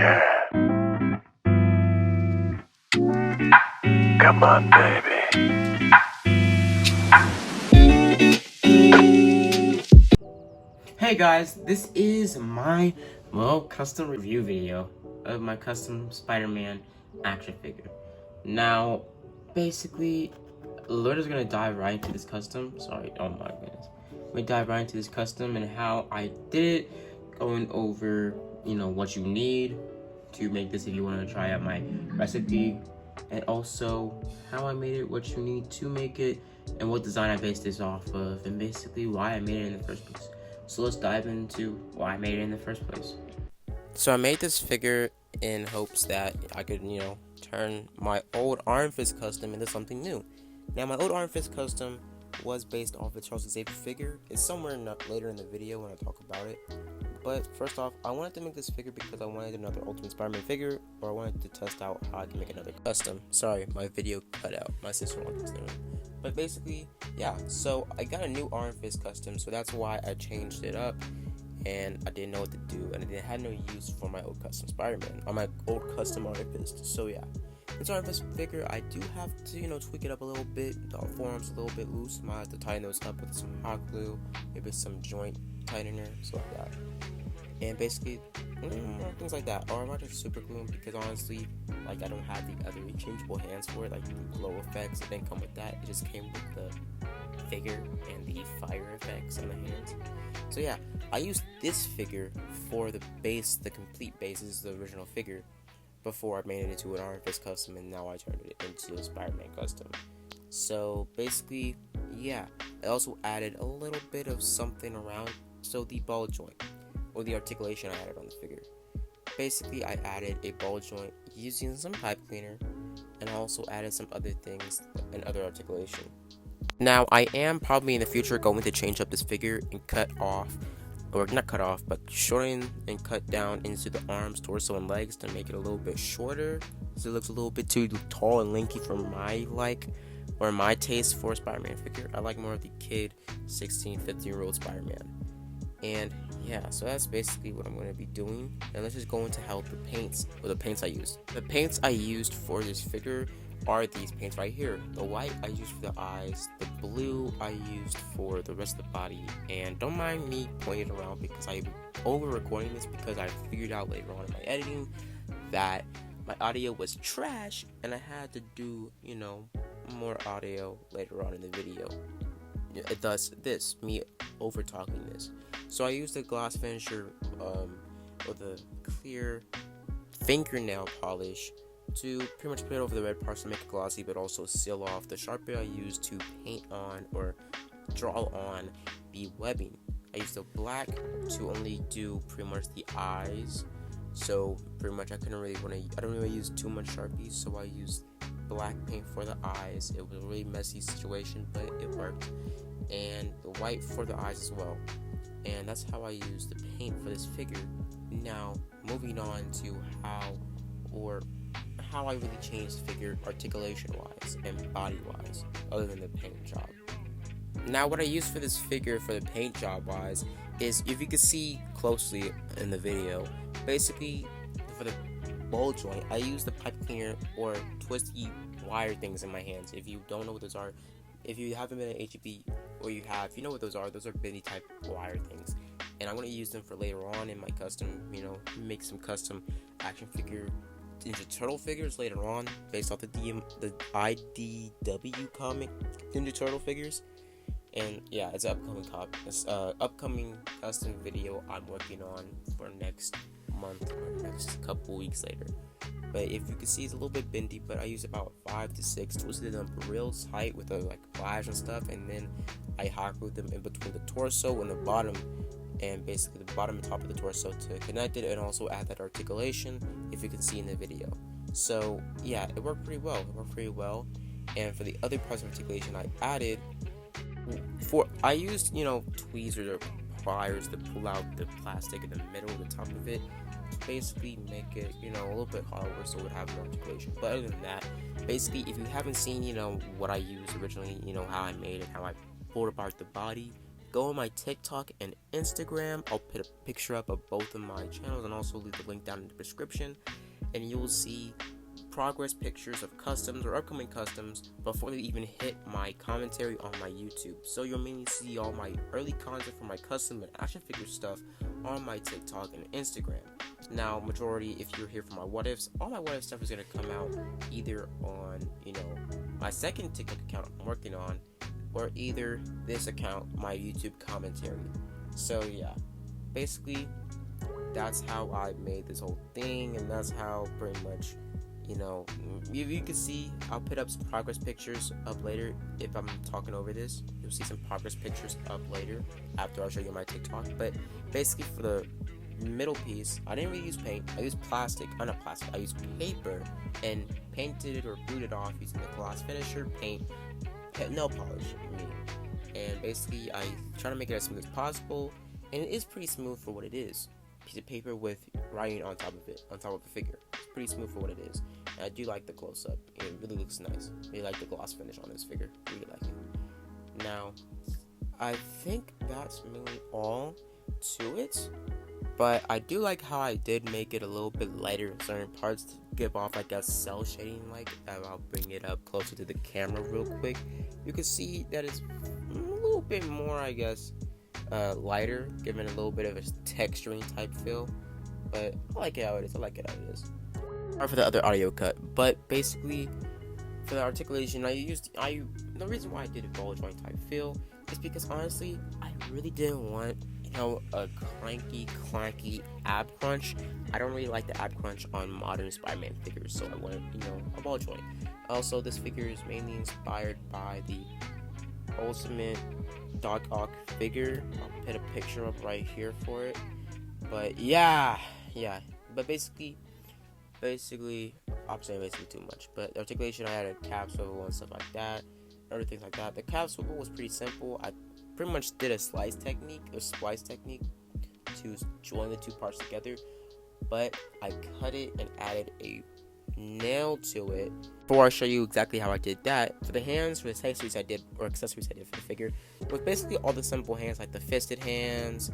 Yeah. Come on, baby. Hey guys, this is my, custom review video of my custom Spider-Man action figure. Now, basically, we're just gonna dive right into this custom. Sorry, oh my goodness. We dive right into this custom and how I did it, going over, what you need to make this if you want to try out my recipe, and also how I made it, what you need to make it, and what design I based this off of, and basically why I made it in the first place. So let's dive into why I made it in the first place. So I made this figure in hopes that I could, turn my old Iron Fist custom into something new. Now my old Iron Fist custom was based off a Charles Xavier figure. It's somewhere later in the video when I talk about it. But first off, I wanted to make this figure because I wanted another Ultimate Spider-Man figure, or I wanted to test out how I can make another custom. Sorry, my video cut out. My sister wanted to do it. But basically, yeah, so I got a new Iron Fist custom, so that's why I changed it up, and I didn't know what to do, and I had no use for my old custom Spider-Man, or my old custom Iron Fist, so yeah. This Iron Fist figure, I do have to, tweak it up a little bit. The forearms a little bit loose. I might have to tighten those up with some hot glue, maybe some joint tightener, so like that. And basically, things like that. Or I might just super glue them because honestly, I don't have the other rechangeable hands for it, like the glow effects. It didn't come with that. It just came with the figure and the fire effects on the hands. So yeah, I used this figure for the base, the complete base. This is the original figure before I made it into an Iron Fist custom, and now I turned it into a Spider-Man custom. So basically, yeah, I also added a little bit of something around, so the ball joint, or the articulation I added on the figure. Basically, I added a ball joint using some pipe cleaner, and I also added some other things and other articulation. Now, I am probably in the future going to change up this figure and cut off, or not cut off, but shorten and cut down into the arms, torso, and legs to make it a little bit shorter, so it looks a little bit too tall and lanky for my taste for a Spider-Man figure. I like more of the kid, 16, 15-year-old Spider-Man. And yeah, so that's basically what I'm going to be doing. And let's just go into how the paints I used. The paints I used for this figure are these paints right here. The white I used for the eyes, the blue I used for the rest of the body. And don't mind me pointing around because I'm over recording this because I figured out later on in my editing that my audio was trash and I had to do, more audio later on in the video. Thus, me over talking this. So I used a gloss finisher with a clear fingernail polish to pretty much put it over the red parts to make it glossy, but also seal off. The Sharpie I used to paint on or draw on the webbing. I used a black to only do pretty much the eyes. So pretty much I don't really use too much Sharpies, so I used black paint for the eyes. It was a really messy situation, but it worked. And the white for the eyes as well. And that's how I used the paint for this figure. Now, moving on to how I really changed the figure articulation-wise and body-wise, other than the paint job. Now, what I used for this figure for the paint job-wise is, if you can see closely in the video, basically for the ball joint, I used the pipe cleaner or twisty wire things in my hands. If you don't know what those are, if you haven't been at HEB, or you know what those are bendy type wire things. And I'm going to use them for later on in my custom, make some custom action figure Ninja Turtle figures later on, based off the IDW comic Ninja Turtle figures. And yeah, it's an upcoming custom video I'm working on for next month or next couple weeks later. But if you can see, it's a little bit bendy, but I use about 5 to 6, twisted them real tight with the flash and stuff, and then I hot glued them in between the torso and the bottom, and basically the bottom and top of the torso to connect it, and also add that articulation, if you can see in the video. So yeah, it worked pretty well. And for the other parts of articulation I used, tweezers or pliers to pull out the plastic in the middle of the top of it, to basically make it, a little bit hollower so it would have more articulation. But other than that, basically, if you haven't seen, what I used originally, how I made it, how I pulled apart the body, go on my TikTok and Instagram. I'll put a picture up of both of my channels and also leave the link down in the description. And you'll see progress pictures of customs or upcoming customs before they even hit my commentary on my YouTube. So you'll mainly see all my early content for my custom and action figure stuff on my TikTok and Instagram. Now, majority, if you're here for my what ifs, all my what if stuff is gonna come out either on, my second TikTok account I'm working on, or either this account, my YouTube commentary. So yeah, basically that's how I made this whole thing, and that's how pretty much, you can see, I'll put up some progress pictures up later. If I'm talking over this, you'll see some progress pictures up later after I show you my TikTok. But basically for the middle piece, I didn't really use paint. I used I used paper and painted it or glued it off using the gloss finisher, paint, nail polish, and basically I try to make it as smooth as possible, and it is pretty smooth for what it is. Piece of paper with writing on top of it, on top of the figure. It's pretty smooth for what it is. And I do like the close up. It really looks nice. I really like the gloss finish on this figure. Really like it. Now, I think that's mainly all to it. But I do like how I did make it a little bit lighter in certain parts to give off like a cell shading I'll bring it up closer to the camera real quick. You can see that it's a little bit more, I guess, lighter, giving a little bit of a texturing type feel. But I like it how it is. Or for the other audio cut. But basically, for the articulation, the reason why I did a ball joint type feel is because honestly, I really didn't want a clanky ab crunch. I don't really like the ab crunch on modern Spider-Man figures, so I wanted, a ball joint. Also, this figure is mainly inspired by the Ultimate Doc Ock figure. I'll put a picture up right here for it. But yeah. But basically, I'm saying basically too much. But the articulation, I had a cap swivel and stuff like that, other things like that. The cap swivel was pretty simple. I pretty much did a splice technique to join the two parts together, but I cut it and added a nail to it. Before I show you exactly how I did that, for the hands, for the accessories I did for the figure, it was basically all the simple hands, like the fisted hands,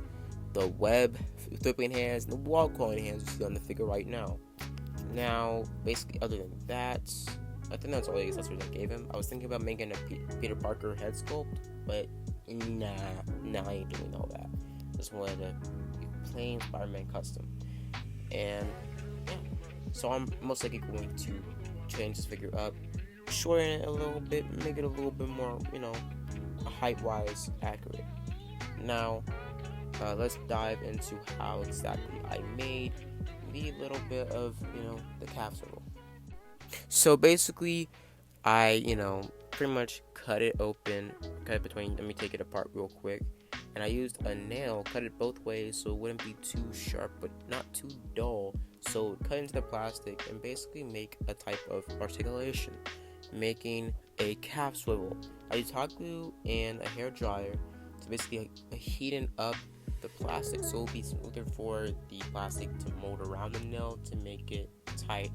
the web flipping hands, and the wall crawling hands you see on the figure right now. Now, basically, other than that, I think that's all the accessories I gave him. I was thinking about making a Peter Parker head sculpt, but nah, I ain't doing all that. Just wanted a plain Spider-Man custom. And yeah, so I'm most likely going to change this figure up, shorten it a little bit, make it a little bit more, height-wise accurate. Now, let's dive into how exactly I made the little bit of, the cap swivel. So basically, I, pretty much cut it open, let me take it apart real quick, and I used a nail, cut it both ways so it wouldn't be too sharp but not too dull, so cut into the plastic and basically make a type of articulation, making a cap swivel. I used hot glue and a hair dryer to basically heaten up the plastic so it'll be smoother for the plastic to mold around the nail to make it tight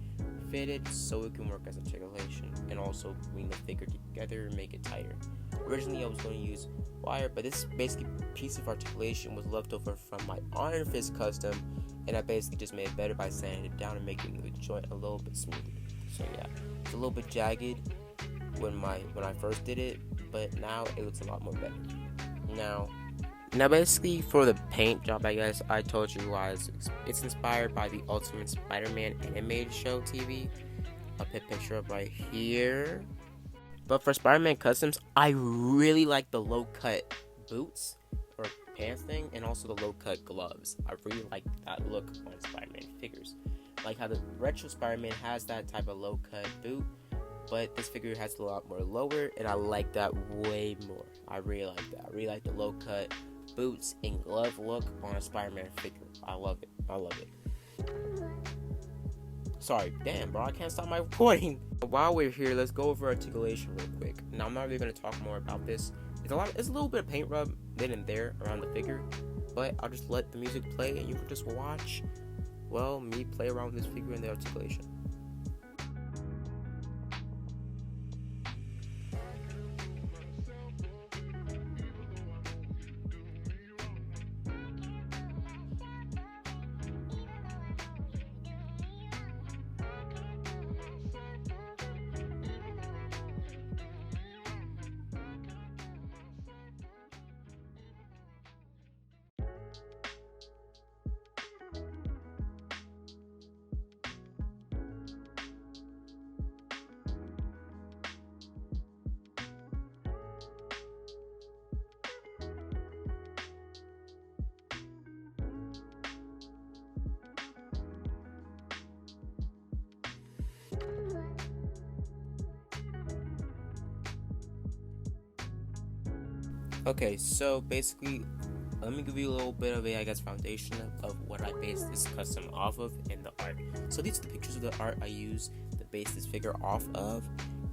fitted so it can work as articulation and also bring the figure together and make it tighter. Originally I was going to use wire, but this basically piece of articulation was left over from my Iron Fist custom, and I basically just made it better by sanding it down and making the joint a little bit smoother. So yeah, it's a little bit jagged when I first did it, but now it looks a lot more better. Now basically for the paint job, I guess I told you guys it's inspired by the Ultimate Spider-Man animated show TV. I'll put a picture up right here. But for Spider-Man customs, I really like the low-cut boots or pants thing, and also the low-cut gloves. I really like that look on Spider-Man figures. Like how the retro Spider-Man has that type of low-cut boot, but this figure has a lot more lower, and I like that way more. I really like that. I really like the low-cut boots and glove look on a Spider-Man figure. I love it. Sorry, damn, bro, I can't stop my recording. While we're here, let's go over articulation real quick. Now, I'm not really going to talk more about this. It's a little bit of paint rub then and there around the figure, but I'll just let the music play and you can just watch, me play around with this figure and the articulation. Okay, so basically, let me give you a little bit of a, I guess, foundation of what I based this custom off of in the art. So these are the pictures of the art I used to base this figure off of,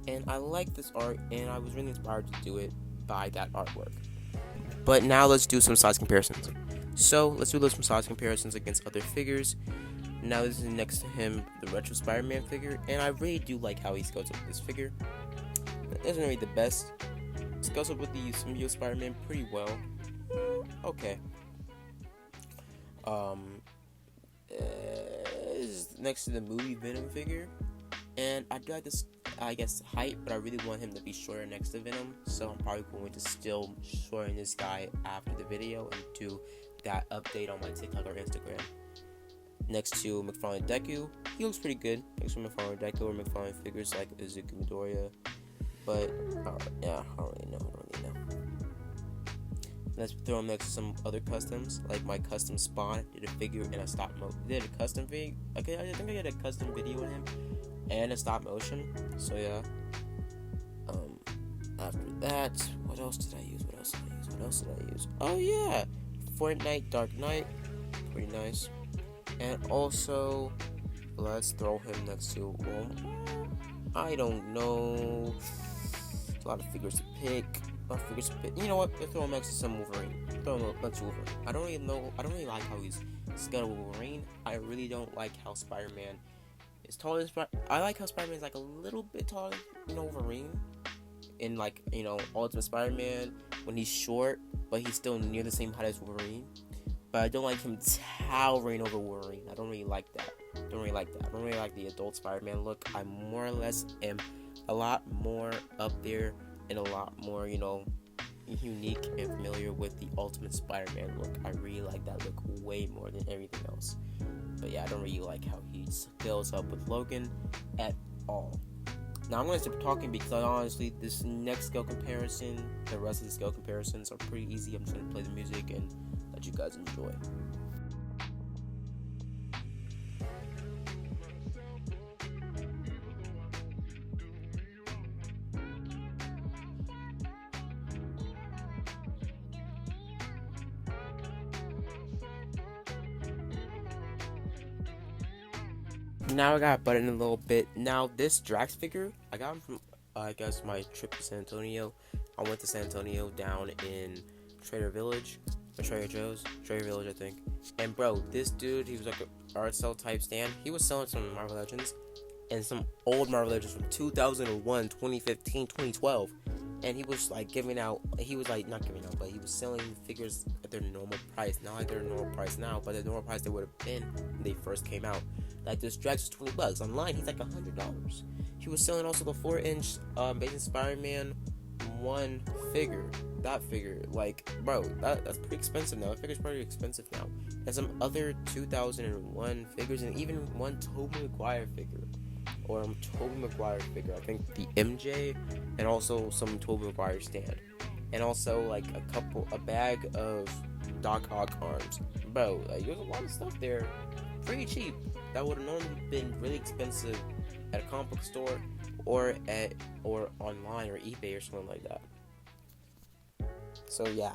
and I like this art, and I was really inspired to do it by that artwork. But now let's do some size comparisons. So let's do some size comparisons against other figures. Now this is next to him, the retro Spider-Man figure, and I really do like how he scales up with this figure. It isn't really the best. Scales up with the symbiote Spider-Man pretty well. Okay. Is next to the movie Venom figure, and I do like this, I guess, height, but I really want him to be shorter next to Venom, so I'm probably going to still shorten this guy after the video and do that update on my TikTok or Instagram. Next to McFarlane Deku, he looks pretty good next to McFarlane Deku or McFarlane figures like Izuku Midoriya, but yeah, I don't really know. Let's throw him next to some other customs, like my custom Spawn. Did a figure and a stop motion. Did a custom video. Okay, I think I did a custom video with him and a stop motion. So yeah. After that, what else did I use? Oh yeah, Fortnite Dark Knight, pretty nice. And also, let's throw him next to, well, I don't know. A lot of figures to pick. You know what? Let's throw him next to some Wolverine. Throw him next to Wolverine. I don't really like how he's scaled with Wolverine. I really don't like how Spider-Man is taller than I like how Spider-Man is like a little bit taller than Wolverine. In like, Ultimate Spider-Man, when he's short, but he's still near the same height as Wolverine. But I don't like him towering over Wolverine. I don't really like that. I don't really like the adult Spider-Man look. I more or less am a lot more up there and a lot more, unique and familiar with the Ultimate Spider-Man look. I really like that look way more than everything else. But yeah, I don't really like how he scales up with Logan at all. Now I'm going to stop talking because honestly, this next scale comparison, the rest of the scale comparisons are pretty easy. I'm just going to play the music and let you guys enjoy. Now I got button a little bit. Now this Drax figure, I got him from, I guess, my trip to San Antonio. I went to San Antonio down in Trader Village, or Trader Joe's, Trader Village, I think. And bro, this dude, he was like an art sale type stand. He was selling some Marvel Legends and some old Marvel Legends from 2001, 2015, 2012. And he was like giving out, not giving out, but he was selling figures at their normal price. Not like their normal price now, but the normal price they would have been when they first came out. Like this Drax was $20. Online, he's like $100. He was selling also the 4-inch Amazing Spider-Man 1 figure. That figure, like, bro, that's pretty expensive now. That figure's pretty expensive now. And some other 2001 figures, and even one Tobey Maguire figure. I think the MJ, and also some Tobey Maguire stand. And also, like, a bag of Doc Ock arms. Bro, like, there's a lot of stuff there. Pretty cheap. That would have normally been really expensive at a comic book store or online or eBay or something like that. So yeah,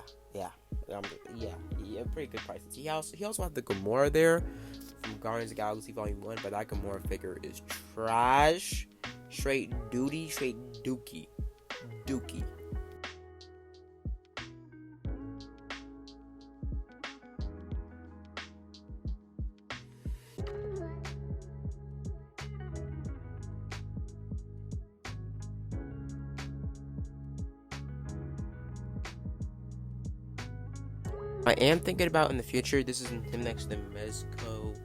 pretty good prices. He also had the Gamora there from Guardians of the Galaxy Volume 1, but that Gamora figure is trash. Straight dookie. I am thinking about in the future, this is him next to Mezco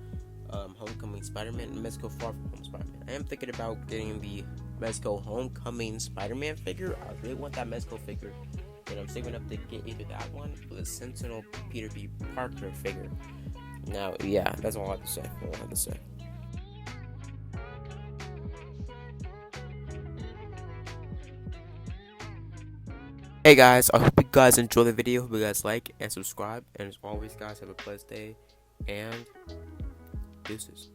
Homecoming Spider-Man and Mezco Far From Home Spider-Man. I am thinking about getting the Mezco Homecoming Spider-Man figure. I really want that Mezco figure, and I'm saving up to get either that one or the Sentinel Peter B. Parker figure. Now, yeah, that's all I have to say. Hey guys, I hope you guys enjoy the video. Hope you guys like and subscribe. And as always, guys, have a blessed day and deuces.